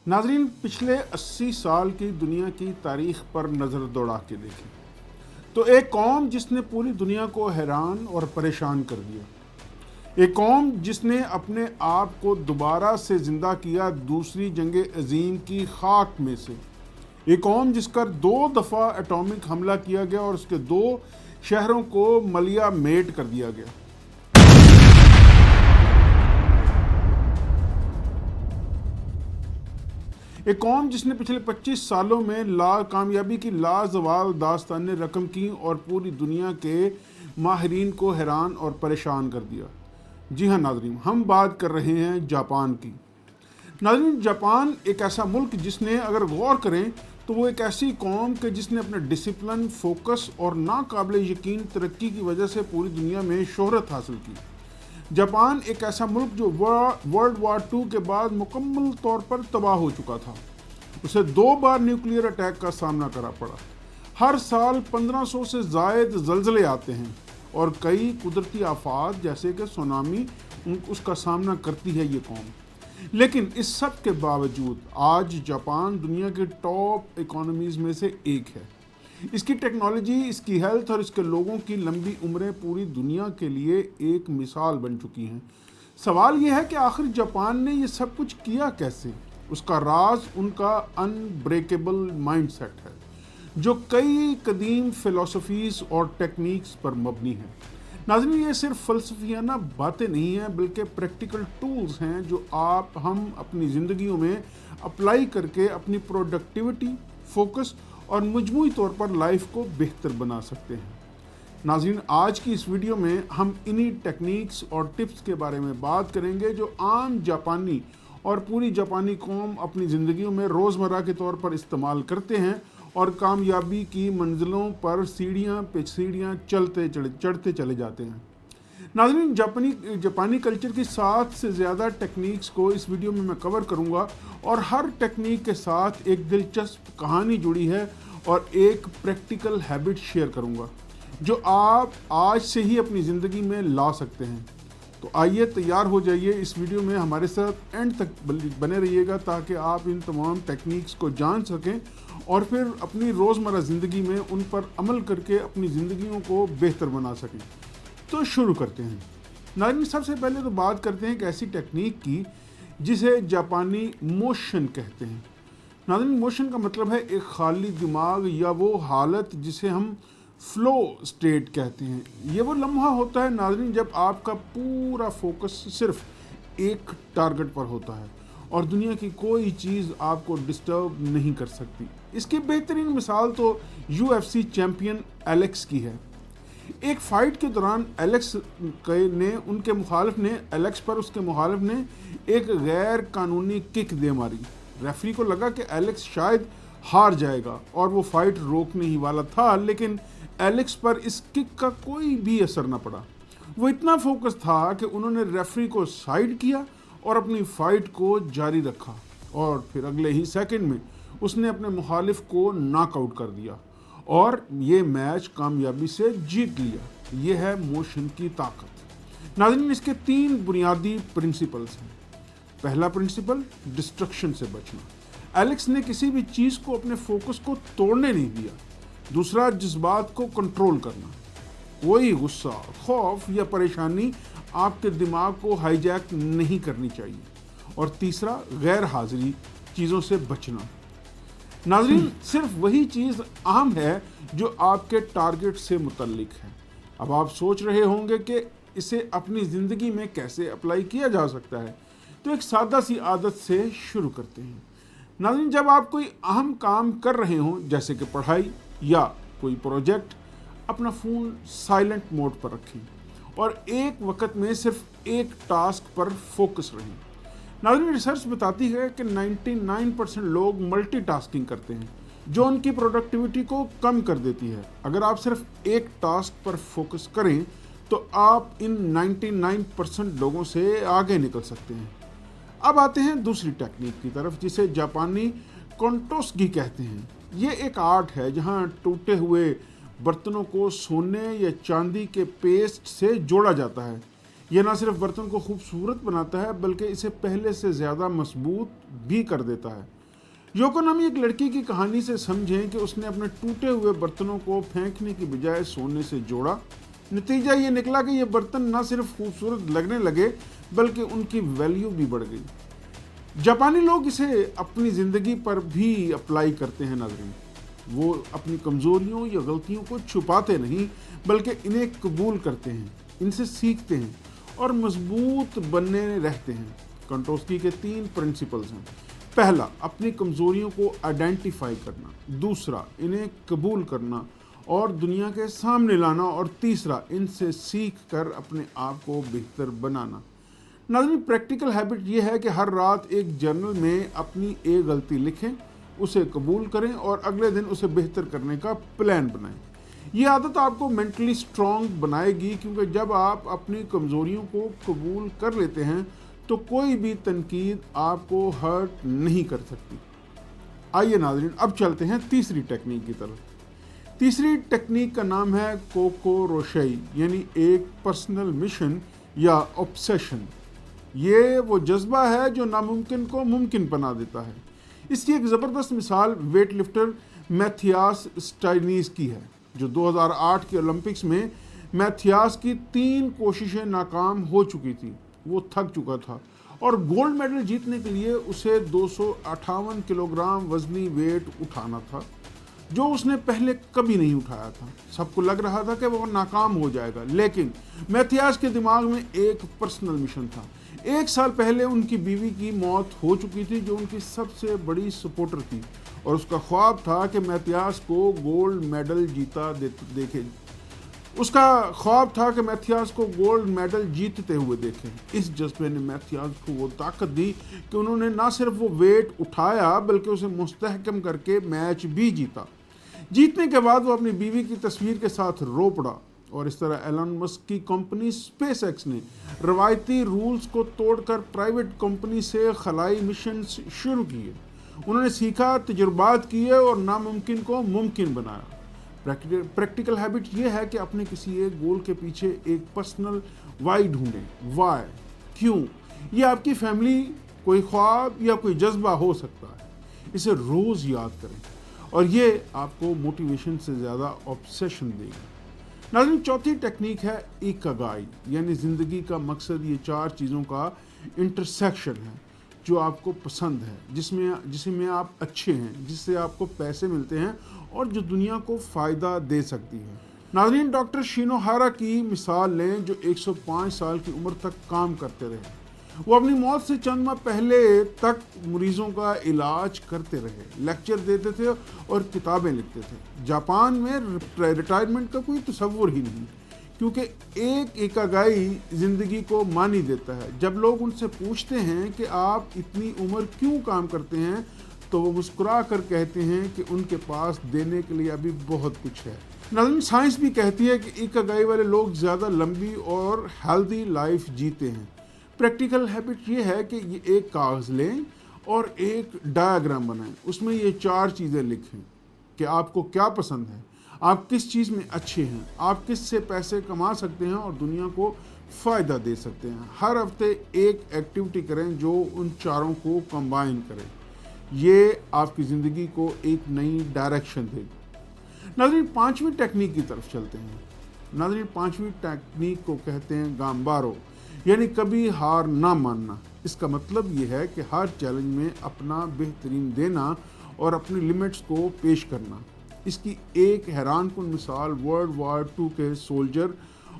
ناظرین، پچھلے 80 سال کی دنیا کی تاریخ پر نظر دوڑا کے دیکھیں تو ایک قوم جس نے پوری دنیا کو حیران اور پریشان کر دیا، ایک قوم جس نے اپنے آپ کو دوبارہ سے زندہ کیا دوسری جنگ عظیم کی خاک میں سے، ایک قوم جس کا 2 دفعہ ایٹامک حملہ کیا گیا اور اس کے 2 شہروں کو ملیا میٹ کر دیا گیا۔ ایک قوم جس نے پچھلے 25 سالوں میں کامیابی کی لازوال داستانیں رقم کی اور پوری دنیا کے ماہرین کو حیران اور پریشان کر دیا۔ جی ہاں ناظرین، ہم بات کر رہے ہیں جاپان کی۔ ناظرین، جاپان ایک ایسا ملک جس نے اگر غور کریں تو وہ ایک ایسی قوم کہ جس نے اپنے ڈسپلن، فوکس اور ناقابل یقین ترقی کی وجہ سے پوری دنیا میں شہرت حاصل کی۔ جاپان ایک ایسا ملک جو ورلڈ وار 2 کے بعد مکمل طور پر تباہ ہو چکا تھا۔ اسے 2 بار نیوکلیئر اٹیک کا سامنا کرنا پڑا۔ ہر سال 1500 سے زائد زلزلے آتے ہیں اور کئی قدرتی آفات جیسے کہ سونامی اس کا سامنا کرتی ہے یہ قوم۔ لیکن اس سب کے باوجود آج جاپان دنیا کی ٹاپ اکانومیز میں سے ایک ہے۔ اس کی ٹیکنالوجی، اس کی ہیلتھ اور اس کے لوگوں کی لمبی عمریں پوری دنیا کے لیے ایک مثال بن چکی ہیں۔ سوال یہ ہے کہ آخر جاپان نے یہ سب کچھ کیا کیسے؟ اس کا راز ان کا انبریکیبل مائنڈ سیٹ ہے جو کئی قدیم فلسفیز اور ٹیکنیکس پر مبنی ہے۔ ناظرین، یہ صرف فلسفیانہ باتیں نہیں ہیں بلکہ پریکٹیکل ٹولز ہیں جو ہم اپنی زندگیوں میں اپلائی کر کے اپنی پروڈکٹیوٹی، فوکس اور مجموعی طور پر لائف کو بہتر بنا سکتے ہیں۔ ناظرین، آج کی اس ویڈیو میں ہم انہی ٹیکنیکس اور ٹپس کے بارے میں بات کریں گے جو عام جاپانی اور پوری جاپانی قوم اپنی زندگیوں میں روزمرہ کے طور پر استعمال کرتے ہیں اور کامیابی کی منزلوں پر سیڑھیاں پہ سیڑھیاں چڑھتے چلے جاتے ہیں۔ ناظرین، جاپانی کلچر کی 7 سے زیادہ ٹیکنیکس کو اس ویڈیو میں کور کروں گا اور ہر ٹیکنیک کے ساتھ ایک دلچسپ کہانی جڑی ہے اور ایک پریکٹیکل ہیبٹ شیئر کروں گا جو آپ آج سے ہی اپنی زندگی میں لا سکتے ہیں۔ تو آئیے تیار ہو جائیے، اس ویڈیو میں ہمارے ساتھ اینڈ تک بنے رہیے گا تاکہ آپ ان تمام ٹیکنیکس کو جان سکیں اور پھر اپنی روزمرہ زندگی میں ان پر عمل کر کے اپنی زندگیوں کو بہتر بنا سکیں۔ تو شروع کرتے ہیں۔ ناظرین، سب سے پہلے تو بات کرتے ہیں ایک ایسی ٹیکنیک کی جسے جاپانی موشن کہتے ہیں۔ ناظرین، موشن کا مطلب ہے ایک خالی دماغ یا وہ حالت جسے ہم فلو سٹیٹ کہتے ہیں۔ یہ وہ لمحہ ہوتا ہے ناظرین جب آپ کا پورا فوکس صرف ایک ٹارگٹ پر ہوتا ہے اور دنیا کی کوئی چیز آپ کو ڈسٹرب نہیں کر سکتی۔ اس کی بہترین مثال تو UFC چیمپئن ایلیکس کی ہے۔ ایک فائٹ کے دوران ایلیکس پر اس کے مخالف نے ایک غیر قانونی کک دے ماری۔ ریفری کو لگا کہ ایلیکس شاید ہار جائے گا اور وہ فائٹ روکنے ہی والا تھا، لیکن ایلیکس پر اس کک کا کوئی بھی اثر نہ پڑا۔ وہ اتنا فوکس تھا کہ انہوں نے ریفری کو سائیڈ کیا اور اپنی فائٹ کو جاری رکھا اور پھر اگلے ہی سیکنڈ میں اس نے اپنے مخالف کو ناک آؤٹ کر دیا اور یہ میچ کامیابی سے جیت لیا۔ یہ ہے موشن کی طاقت۔ ناظرین، اس کے 3 بنیادی پرنسپلز ہیں۔ پہلا پرنسپل، ڈسٹرکشن سے بچنا۔ ایلیکس نے کسی بھی چیز کو اپنے فوکس کو توڑنے نہیں دیا۔ دوسرا، جذبات کو کنٹرول کرنا۔ کوئی غصہ، خوف یا پریشانی آپ کے دماغ کو ہائی جیک نہیں کرنی چاہیے۔ اور تیسرا، غیر حاضری، چیزوں سے بچنا۔ ناظرین، صرف وہی چیز اہم ہے جو آپ کے ٹارگٹ سے متعلق ہے۔ اب آپ سوچ رہے ہوں گے کہ اسے اپنی زندگی میں کیسے اپلائی کیا جا سکتا ہے، تو ایک سادہ سی عادت سے شروع کرتے ہیں۔ ناظرین، جب آپ کوئی اہم کام کر رہے ہوں جیسے کہ پڑھائی یا کوئی پروجیکٹ، اپنا فون سائلنٹ موڈ پر رکھیں اور ایک وقت میں صرف ایک ٹاسک پر فوکس رہیں۔ ناظرین، ریسرچ بتاتی ہے کہ 99% لوگ ملٹی ٹاسکنگ کرتے ہیں جو ان کی پروڈکٹیوٹی کو کم کر دیتی ہے۔ اگر آپ صرف ایک ٹاسک پر فوکس کریں تو آپ ان 99% لوگوں سے آگے نکل سکتے ہیں۔ اب آتے ہیں دوسری ٹیکنیک کی طرف جسے جاپانی کونٹوسگی کہتے ہیں۔ یہ ایک آرٹ ہے جہاں ٹوٹے ہوئے برتنوں کو سونے یا چاندی کے پیسٹ سے جوڑا جاتا ہے۔ یہ نہ صرف برتن کو خوبصورت بناتا ہے بلکہ اسے پہلے سے زیادہ مضبوط بھی کر دیتا ہے۔ یوکو نامی ایک لڑکی کی کہانی سے سمجھیں کہ اس نے اپنے ٹوٹے ہوئے برتنوں کو پھینکنے کی بجائے سونے سے جوڑا۔ نتیجہ یہ نکلا کہ یہ برتن نہ صرف خوبصورت لگنے لگے بلکہ ان کی ویلیو بھی بڑھ گئی۔ جاپانی لوگ اسے اپنی زندگی پر بھی اپلائی کرتے ہیں ناظرین۔ وہ اپنی کمزوریوں یا غلطیوں کو چھپاتے نہیں بلکہ انہیں قبول کرتے ہیں، ان سے سیکھتے ہیں اور مضبوط بننے رہتے ہیں۔ کنٹوسکی کے 3 پرنسپلز ہیں۔ پہلا، اپنی کمزوریوں کو آئیڈینٹیفائی کرنا۔ دوسرا، انہیں قبول کرنا اور دنیا کے سامنے لانا۔ اور تیسرا، ان سے سیکھ کر اپنے آپ کو بہتر بنانا۔ ناظرین، پریکٹیکل ہیبٹ یہ ہے کہ ہر رات ایک جرنل میں اپنی ایک غلطی لکھیں، اسے قبول کریں اور اگلے دن اسے بہتر کرنے کا پلان بنائیں۔ یہ عادت آپ کو مینٹلی سٹرونگ بنائے گی، کیونکہ جب آپ اپنی کمزوریوں کو قبول کر لیتے ہیں تو کوئی بھی تنقید آپ کو ہرٹ نہیں کر سکتی۔ آئیے ناظرین، اب چلتے ہیں تیسری ٹیکنیک کی طرف۔ تیسری ٹیکنیک کا نام ہے کوکو روشئی، یعنی ایک پرسنل مشن یا اوبسیشن۔ یہ وہ جذبہ ہے جو ناممکن کو ممکن بنا دیتا ہے۔ اس کی ایک زبردست مثال ویٹ لفٹر میتھیاس اسٹائنیز کی ہے، جو 2008 کے اولمپکس میں میتھیاس کی 3 کوششیں ناکام ہو چکی تھی۔ وہ تھک چکا تھا اور گولڈ میڈل جیتنے کے لیے اسے 258 کلو گرام وزنی ویٹ اٹھانا تھا، جو اس نے پہلے کبھی نہیں اٹھایا تھا۔ سب کو لگ رہا تھا کہ وہ ناکام ہو جائے گا، لیکن میتھیاس کے دماغ میں ایک پرسنل مشن تھا۔ 1 سال پہلے ان کی بیوی کی موت ہو چکی تھی، جو ان کی سب سے بڑی سپورٹر تھی، اور اس کا خواب تھا کہ میتھیاس کو گولڈ میڈل جیتا دیکھے۔ اس کا خواب تھا کہ میتھیاس کو گولڈ میڈل جیتتے ہوئے دیکھیں۔ اس جذبے نے میتھیاس کو وہ طاقت دی کہ انہوں نے نہ صرف وہ ویٹ اٹھایا بلکہ اسے مستحکم کر کے میچ بھی جیتا۔ جیتنے کے بعد وہ اپنی بیوی کی تصویر کے ساتھ رو پڑا، اور اس طرح ایلن مسک کی کمپنی اسپیس ایکس نے روایتی رولز کو توڑ کر پرائیویٹ کمپنی سے خلائی مشنز شروع کیے۔ انہوں نے سیکھا، تجربات کیے اور ناممکن کو ممکن بنایا۔ پریکٹیکل ہیبٹ یہ ہے کہ اپنے کسی ایک گول کے پیچھے ایک پرسنل وائی ڈھونڈیں۔ وائی، کیوں؟ یہ آپ کی فیملی، کوئی خواب یا کوئی جذبہ ہو سکتا ہے۔ اسے روز یاد کریں اور یہ آپ کو موٹیویشن سے زیادہ آبسیشن دے گا۔ ناظرین، چوتھی ٹیکنیک ہے ایکاگائی، یعنی زندگی کا مقصد یہ 4 چیزوں کا انٹرسیکشن ہے جو آپ کو پسند ہے، جس میں آپ اچھے ہیں، جس سے آپ کو پیسے ملتے ہیں اور جو دنیا کو فائدہ دے سکتی ہے۔ ناظرین، ڈاکٹر شینو ہارا کی مثال لیں، جو 105 سال کی عمر تک کام کرتے رہے۔ وہ اپنی موت سے چند ماہ پہلے تک مریضوں کا علاج کرتے رہے، لیکچر دیتے تھے اور کتابیں لکھتے تھے۔ جاپان میں ریٹائرمنٹ کا کوئی تصور ہی نہیں، کیونکہ ایک ایکاگائی زندگی کو معنی دیتا ہے۔ جب لوگ ان سے پوچھتے ہیں کہ آپ اتنی عمر کیوں کام کرتے ہیں، تو وہ مسکرا کر کہتے ہیں کہ ان کے پاس دینے کے لیے ابھی بہت کچھ ہے۔ ناظرین، سائنس بھی کہتی ہے کہ ایکاگائی والے لوگ زیادہ لمبی اور ہیلدی لائف جیتے ہیں۔ پریکٹیکل ہیبٹ یہ ہے کہ یہ ایک کاغذ لیں اور ایک ڈایاگرام بنائیں، اس میں یہ 4 چیزیں لکھیں کہ آپ کو کیا پسند ہے، آپ کس چیز میں اچھے ہیں، آپ کس سے پیسے کما سکتے ہیں اور دنیا کو فائدہ دے سکتے ہیں۔ ہر ہفتے ایک ایکٹیویٹی کریں جو ان 4 کو کمبائن کرے۔ یہ آپ کی زندگی کو ایک نئی ڈائریکشن دے گی۔ ناظرین، 5ویں ٹیکنیک کی طرف چلتے ہیں۔ ناظرین، 5ویں ٹیکنیک کو کہتے ہیں گامبارو، یعنی کبھی ہار نہ ماننا۔ اس کا مطلب یہ ہے کہ ہر چیلنج میں اپنا بہترین دینا اور اپنی لمٹس کو پیش کرنا۔ اس کی ایک حیران کن مثال ورلڈ وار 2 کے سولجر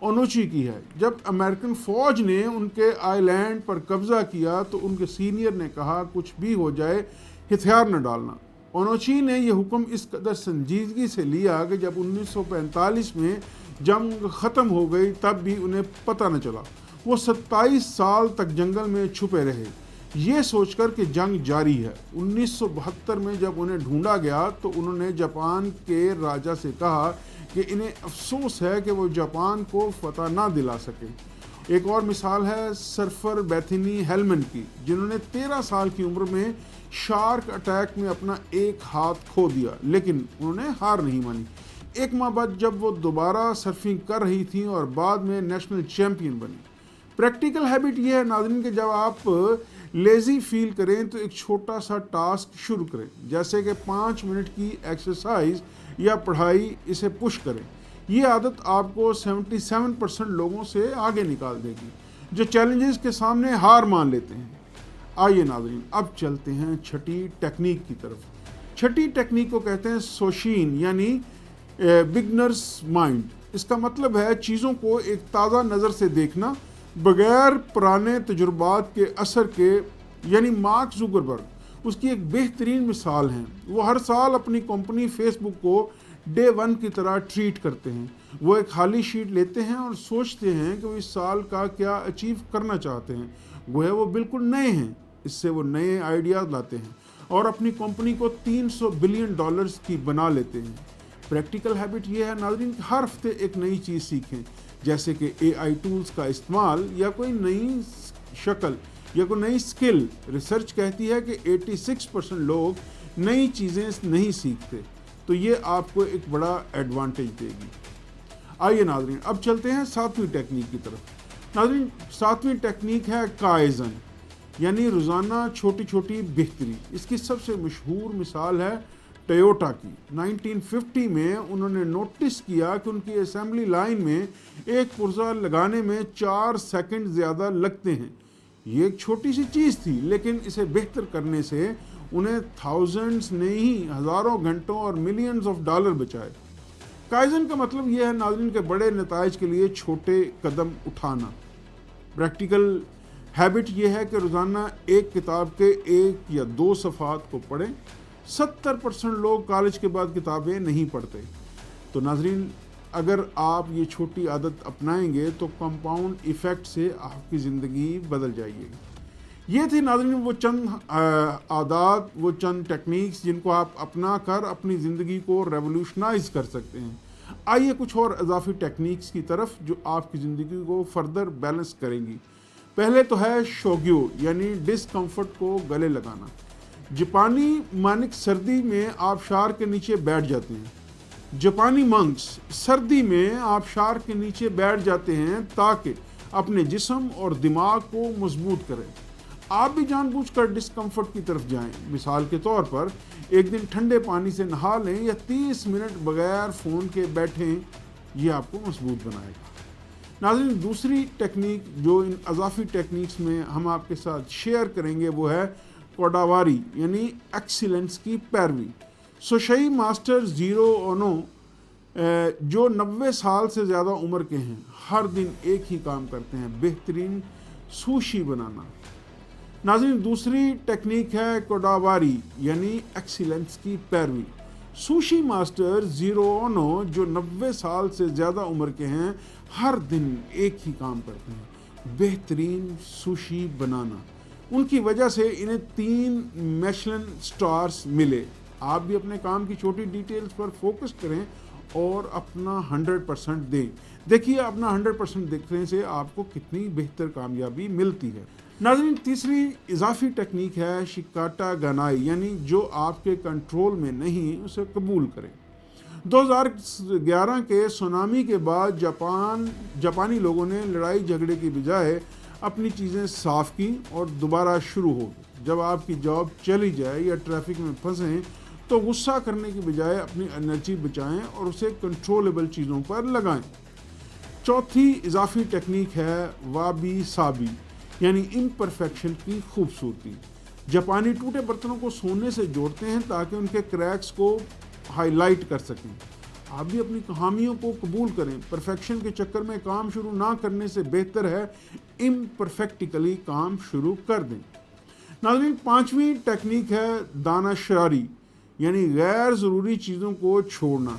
اونوچی کی ہے۔ جب امریکن فوج نے ان کے آئی لینڈ پر قبضہ کیا تو ان کے سینئر نے کہا، کچھ بھی ہو جائے ہتھیار نہ ڈالنا۔ اونوچی نے یہ حکم اس قدر سنجیدگی سے لیا کہ جب 1945 میں جنگ ختم ہو گئی تب بھی انہیں پتہ نہ چلا۔ وہ 27 سال تک جنگل میں چھپے رہے، یہ سوچ کر کہ جنگ جاری ہے۔ 1972 میں جب انہیں ڈھونڈا گیا تو انہوں نے جاپان کے راجا سے کہا کہ انہیں افسوس ہے کہ وہ جاپان کو فتح نہ دلا سکے۔ ایک اور مثال ہے سرفر بیتھنی ہیلمن کی، جنہوں نے 13 سال کی عمر میں شارک اٹیک میں اپنا ایک ہاتھ کھو دیا، لیکن انہوں نے ہار نہیں مانی۔ 1 ماہ بعد جب وہ دوبارہ سرفنگ کر رہی تھیں اور بعد میں نیشنل چیمپئن بنی۔ پریکٹیکل ہیبٹ یہ ہے ناظرین کہ جب آپ لیزی فیل کریں تو ایک چھوٹا سا ٹاسک شروع کریں، جیسے کہ 5 منٹ کی ایکسرسائز یا پڑھائی، اسے پش کریں۔ یہ عادت آپ کو 77% لوگوں سے آگے نکال دے گی جو چیلنجز کے سامنے ہار مان لیتے ہیں۔ آئیے ناظرین اب چلتے ہیں چھٹی ٹیکنیک کی طرف۔ چھٹی ٹیکنیک کو کہتے ہیں سوشین، یعنی بگنرز مائنڈ۔ اس کا مطلب ہے چیزوں کو ایک تازہ نظر سے دیکھنا، بغیر پرانے تجربات کے اثر کے۔ یعنی مارک زوکربرگ اس کی ایک بہترین مثال ہیں۔ وہ ہر سال اپنی کمپنی فیس بک کو ڈے 1 کی طرح ٹریٹ کرتے ہیں۔ وہ ایک خالی شیٹ لیتے ہیں اور سوچتے ہیں کہ وہ اس سال کا کیا اچیو کرنا چاہتے ہیں۔ گویا وہ بالکل نئے ہیں۔ اس سے وہ نئے آئیڈیاز لاتے ہیں اور اپنی کمپنی کو $300 بلین کی بنا لیتے ہیں۔ پریکٹیکل ہیبٹ یہ ہے ناظرین کہ ہر ہفتے ایک نئی چیز سیکھیں، جیسے کہ AI ٹولز کا استعمال یا کوئی نئی شکل یا کوئی نئی سکل۔ ریسرچ کہتی ہے کہ 86% لوگ نئی چیزیں نہیں سیکھتے، تو یہ آپ کو ایک بڑا ایڈوانٹیج دے گی۔ آئیے ناظرین اب چلتے ہیں 7ویں ٹیکنیک کی طرف۔ ناظرین 7ویں ٹیکنیک ہے کائزن، یعنی روزانہ چھوٹی چھوٹی بہتری۔ اس کی سب سے مشہور مثال ہے ٹویوٹا کی۔ 1950 میں انہوں نے نوٹس کیا کہ ان کی اسمبلی لائن میں ایک پرزہ لگانے میں 4 سیکنڈ زیادہ لگتے ہیں۔ یہ ایک چھوٹی سی چیز تھی، لیکن اسے بہتر کرنے سے انہیں تھاؤزنڈز نہیں ہزاروں گھنٹوں اور ملینز آف ڈالر بچائے۔ کائزن کا مطلب یہ ہے ناظرین کہ بڑے نتائج کے لیے چھوٹے قدم اٹھانا۔ پریکٹیکل ہیبٹ یہ ہے کہ روزانہ ایک کتاب کے 1 یا 2 صفحات کو پڑھیں۔ 70% لوگ کالج کے بعد کتابیں نہیں پڑھتے۔ تو ناظرین اگر آپ یہ چھوٹی عادت اپنائیں گے تو کمپاؤنڈ ایفیکٹ سے آپ کی زندگی بدل جائے گی۔ یہ تھی ناظرین وہ چند عادات، وہ چند ٹیکنیکس جن کو آپ اپنا کر اپنی زندگی کو ریولوشنائز کر سکتے ہیں۔ آئیے کچھ اور اضافی ٹیکنیکس کی طرف جو آپ کی زندگی کو فردر بیلنس کریں گی۔ پہلے تو ہے شوگیو، یعنی ڈسکمفرٹ کو گلے لگانا۔ جاپانی مانک سردی میں آبشار کے نیچے بیٹھ جاتے ہیں۔ جاپانی منکس سردی میں آبشار کے نیچے بیٹھ جاتے ہیں تاکہ اپنے جسم اور دماغ کو مضبوط کریں۔ آپ بھی جان بوجھ کر ڈسکمفرٹ کی طرف جائیں۔ مثال کے طور پر ایک دن ٹھنڈے پانی سے نہا لیں یا 30 منٹ بغیر فون کے بیٹھیں، یہ آپ کو مضبوط بنائے گا۔ ناظرین دوسری ٹیکنیک جو ان اضافی ٹیکنیکس میں ہم آپ کے ساتھ شیئر کریں گے وہ ہے کوڈاواری، یعنی ایکسیلنس کی پیروی۔ سوشئی ماسٹر زیرو اونو جو 90 سال سے زیادہ عمر کے ہیں، ہر دن ایک ہی کام کرتے ہیں، بہترین سوشی بنانا۔ ناظرین دوسری ٹیکنیک ہے کوڈاواری، یعنی ایکسیلنس کی پیروی۔ سوشی ماسٹر زیرو اونو جو 90 سال سے زیادہ عمر کے ہیں، ہر دن ایک ہی کام کرتے ہیں، بہترین سوشی بنانا۔ ان کی وجہ سے انہیں 3 میشلن سٹارز ملے۔ آپ بھی اپنے کام کی چھوٹی ڈیٹیلز پر فوکس کریں اور اپنا 100% دیں۔ دیکھیے اپنا 100% دیکھنے سے آپ کو کتنی بہتر کامیابی ملتی ہے۔ ناظرین تیسری اضافی ٹیکنیک ہے شکاٹا گانائی، یعنی جو آپ کے کنٹرول میں نہیں اسے قبول کریں۔ 2011 کے سونامی کے بعد جاپانی لوگوں نے لڑائی جھگڑے کی بجائے اپنی چیزیں صاف کی اور دوبارہ شروع ہو گئی۔ جب آپ کی جاب چلی جائے یا ٹریفک میں پھنسیں تو غصہ کرنے کی بجائے اپنی انرجی بچائیں اور اسے کنٹرولیبل چیزوں پر لگائیں۔ چوتھی اضافی ٹیکنیک ہے وابی سابی، یعنی امپرفیکشن کی خوبصورتی۔ جاپانی ٹوٹے برتنوں کو سونے سے جوڑتے ہیں تاکہ ان کے کریکس کو ہائی لائٹ کر سکیں۔ آپ بھی اپنی خامیوں کو قبول کریں۔ پرفیکشن کے چکر میں کام شروع نہ کرنے سے بہتر ہے امپرفیکٹلی کام شروع کر دیں۔ ناظرین 5ویں ٹیکنیک ہے داناشوری، یعنی غیر ضروری چیزوں کو چھوڑنا۔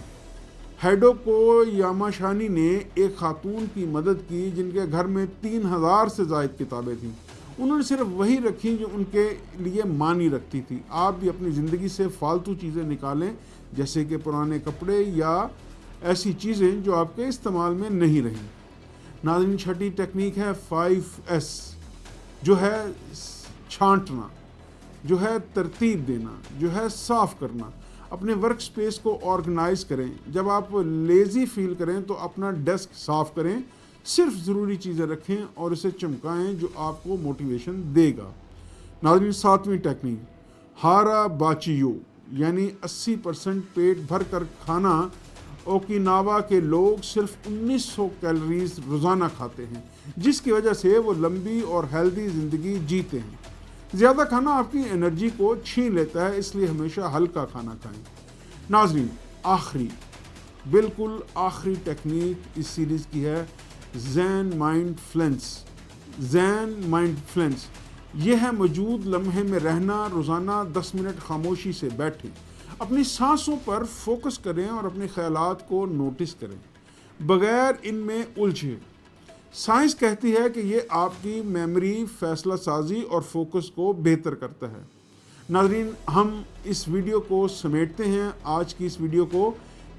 ہیڈوکو یاماشانی نے ایک خاتون کی مدد کی جن کے گھر میں 3000 سے زائد کتابیں تھیں۔ انہوں نے صرف وہی رکھی جو ان کے لیے معنی رکھتی تھی۔ آپ بھی اپنی زندگی سے فالتو چیزیں نکالیں، جیسے کہ پرانے کپڑے یا ایسی چیزیں جو آپ کے استعمال میں نہیں رہیں۔ ناظرین چھٹی ٹیکنیک ہے 5S، جو ہے چھانٹنا، جو ہے ترتیب دینا، جو ہے صاف کرنا۔ اپنے ورک سپیس کو آرگنائز کریں۔ جب آپ لیزی فیل کریں تو اپنا ڈیسک صاف کریں، صرف ضروری چیزیں رکھیں اور اسے چمکائیں جو آپ کو موٹیویشن دے گا۔ ناظرین، 7ویں ٹیکنیک ہارا باچیو یعنی 80% پیٹ بھر کر کھانا۔ اوکیناوا کے لوگ صرف 1900 کیلوریز روزانہ کھاتے ہیں، جس کی وجہ سے وہ لمبی اور ہیلدی زندگی جیتے ہیں۔ زیادہ کھانا آپ کی انرجی کو چھین لیتا ہے، اس لیے ہمیشہ ہلکا کھانا کھائیں۔ ناظرین، بالکل آخری ٹیکنیک اس سیریز کی ہے زین مائنڈ فلنس۔ یہ ہے موجود لمحے میں رہنا۔ روزانہ 10 منٹ خاموشی سے بیٹھیں، اپنی سانسوں پر فوکس کریں اور اپنے خیالات کو نوٹس کریں بغیر ان میں الجھے۔ سائنس کہتی ہے کہ یہ آپ کی میموری، فیصلہ سازی اور فوکس کو بہتر کرتا ہے۔ ناظرین، ہم اس ویڈیو کو سمیٹتے ہیں، آج کی اس ویڈیو کو،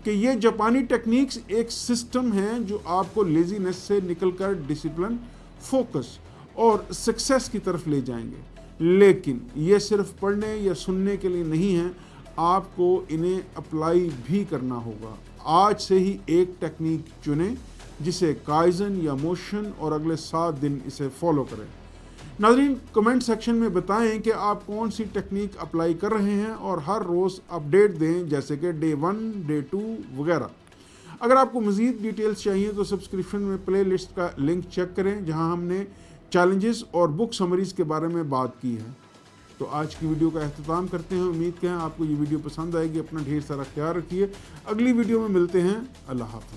کہ یہ جاپانی ٹیکنیکس ایک سسٹم ہیں جو آپ کو لیزینس سے نکل کر ڈسپلن، فوکس اور سکسیس کی طرف لے جائیں گے۔ لیکن یہ صرف پڑھنے یا سننے کے لیے نہیں ہیں، آپ کو انہیں اپلائی بھی کرنا ہوگا۔ آج سے ہی ایک ٹیکنیک چنیں جسے کائزن یا موشن اور اگلے 7 دن اسے فالو کریں۔ ناظرین، کمنٹ سیکشن میں بتائیں کہ آپ کون سی ٹیکنیک اپلائی کر رہے ہیں اور ہر روز اپڈیٹ دیں، جیسے کہ ڈے 1، ڈے 2 وغیرہ۔ اگر آپ کو مزید ڈیٹیلز چاہیے تو سبسکرپشن میں پلے لسٹ کا لنک چیک کریں، جہاں ہم نے چیلنجز اور بک سمریز کے بارے میں بات کی ہے۔ تو آج کی ویڈیو کا اختتام کرتے ہیں۔ امید کہ آپ کو یہ ویڈیو پسند آئے گی۔ اپنا ڈھیر سارا خیال رکھیے۔ اگلی ویڈیو میں ملتے ہیں۔ اللہ حافظ۔